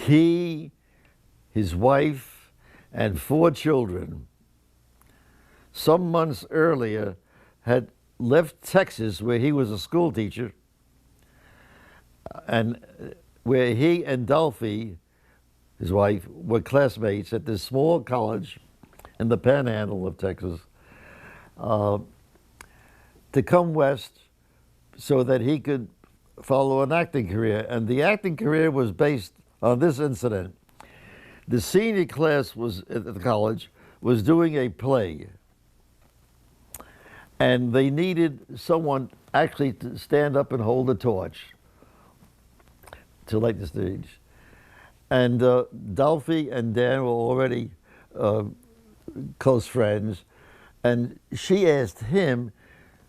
He, his wife, and 4 children, some months earlier, had left Texas, where he was a school teacher, and where he and Dolphy, his wife, were classmates at this small college in the panhandle of Texas, to come west so that he could follow an acting career. And the acting career was based on this incident. The senior class was at the college was doing a play, and they needed someone actually to stand up and hold a torch to light the stage. And Dolphy and Dan were already close friends, and she asked him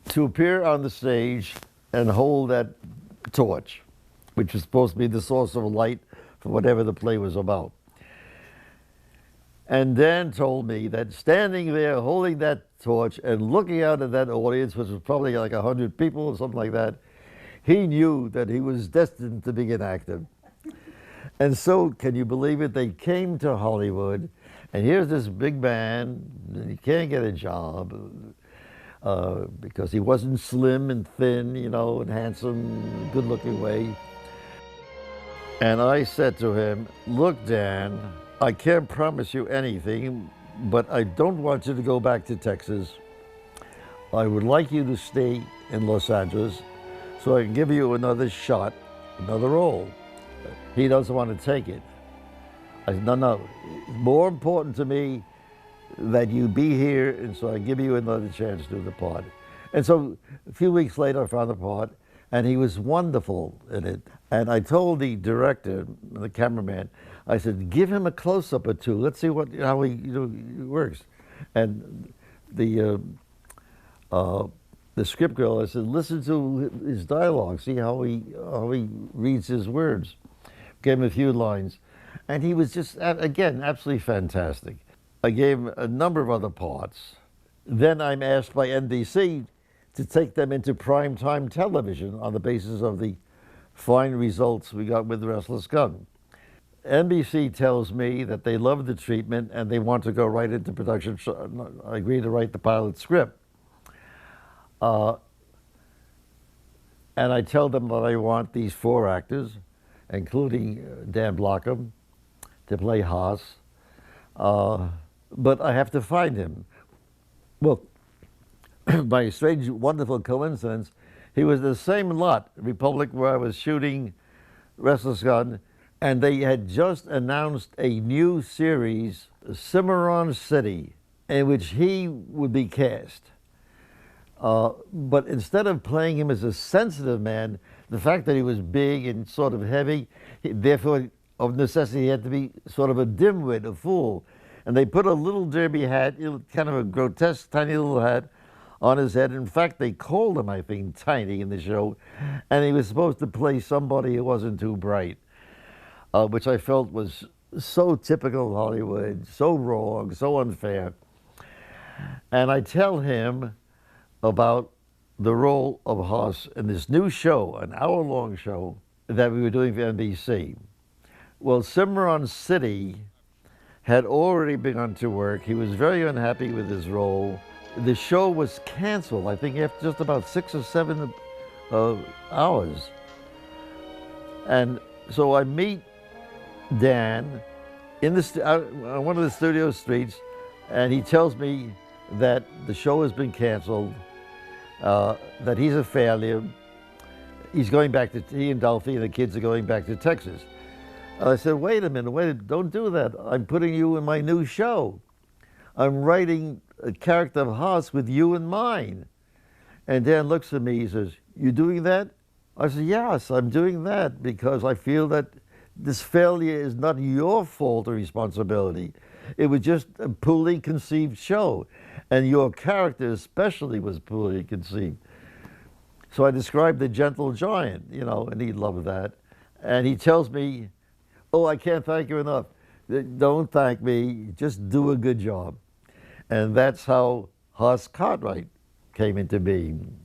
to appear on the stage and hold that torch, which was supposed to be the source of light for whatever the play was about. And Dan told me that standing there holding that torch and looking out at that audience, which was probably like 100 people or something like that, he knew that he was destined to be an actor. And so, can you believe it? They came to Hollywood, and here's this big man, and he can't get a job because he wasn't slim and thin, you know, and handsome, good-looking way. And I said to him, look, Dan, I can't promise you anything, but I don't want you to go back to Texas. I would like you to stay in Los Angeles so I can give you another shot, another role. He doesn't want to take it. I said, no, more important to me that you be here, and so I give you another chance to do the part. And so a few weeks later, I found the part, and he was wonderful in it. And I told the director, the cameraman, I said, give him a close-up or two. Let's see how he works. And the script girl, I said, listen to his dialogue, see how he reads his words. Gave him a few lines. And he was just, again, absolutely fantastic. I gave him a number of other parts. Then I'm asked by NBC to take them into primetime television on the basis of the fine results we got with The Restless Gun. NBC tells me that they love the treatment and they want to go right into production. I agreed to write the pilot script. And I tell them that I want these 4 actors, including Dan Blockham, to play Haas. But I have to find him. Well, by a strange, wonderful coincidence, he was the same lot, Republic, where I was shooting Restless Gun, and they had just announced a new series, Cimarron City, in which he would be cast. But instead of playing him as a sensitive man, the fact that he was big and sort of heavy, therefore, of necessity, he had to be sort of a dimwit, a fool. And they put a little derby hat, kind of a grotesque, tiny little hat, on his head. In fact, they called him, I think, Tiny in the show. And he was supposed to play somebody who wasn't too bright, which I felt was so typical of Hollywood, so wrong, so unfair. And I tell him about the role of Haas in this new show, an hour-long show that we were doing for NBC. Well, Cimarron City had already begun to work. He was very unhappy with his role. The show was canceled, I think, after just about 6 or 7 hours. And so I meet Dan in on one of the studio streets, and he tells me that the show has been canceled, that he's a failure. He's going back to, he and Dolphy and the kids are going back to Texas. I said, wait a minute, don't do that. I'm putting you in my new show. I'm writing a character of Haas with you in mind. And Dan looks at me, he says, you doing that? I said, yes, I'm doing that because I feel that this failure is not your fault or responsibility. It was just a poorly conceived show. And your character especially was poorly conceived. So I described the gentle giant, and he loved that. And he tells me, oh, I can't thank you enough. Don't thank me, just do a good job. And that's how Haas Cartwright came into being.